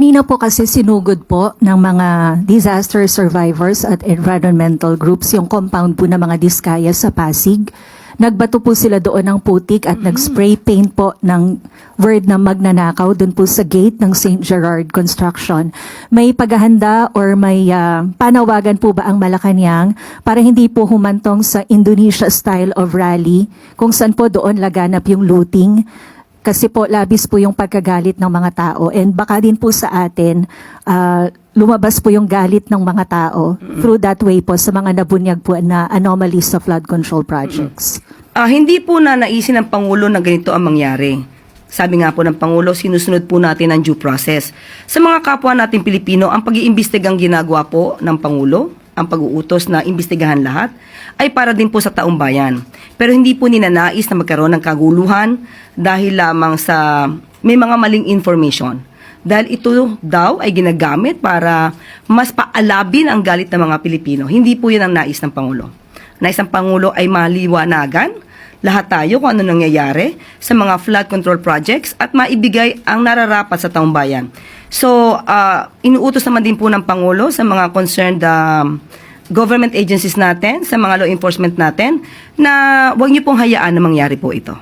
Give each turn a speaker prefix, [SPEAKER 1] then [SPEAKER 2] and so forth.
[SPEAKER 1] Kanina po kasi sinugod po ng mga disaster survivors at environmental groups yung compound po ng mga Diskaya sa Pasig. Nagbato po sila doon ng putik at nag-spray paint po ng word na magnanakaw doon po sa gate ng St. Gerard Construction. May paghahanda or may panawagan po ba ang Malacanang para hindi po humantong sa Indonesia style of rally kung saan po doon laganap yung looting? Kasi po labis po yung pagkagalit ng mga tao and baka din po sa atin lumabas po yung galit ng mga tao through that way po sa mga nabunyag po na anomalies sa flood control projects.
[SPEAKER 2] Hindi po na naisin ng Pangulo na ganito ang mangyari. Sabi nga po ng Pangulo, sinusunod po natin ang due process. Sa mga kapwa natin Pilipino, ang pag-iimbestigang ginagawa po ng Pangulo, ang pag-uutos na imbestigahan lahat, ay para din po sa taong bayan. Pero hindi po ninanais na magkaroon ng kaguluhan dahil lamang sa may mga maling information. Dahil ito daw ay ginagamit para mas paalabin ang galit ng mga Pilipino. Hindi po yun ang nais ng Pangulo. Nais ng Pangulo ay maliwanagan lahat tayo kung ano nangyayari sa mga flood control projects at maibigay ang nararapat sa taong bayan. So, inuutos naman din po ng Pangulo sa mga concerned government agencies natin, sa mga law enforcement natin, na huwag niyo pong hayaan na mangyari po ito.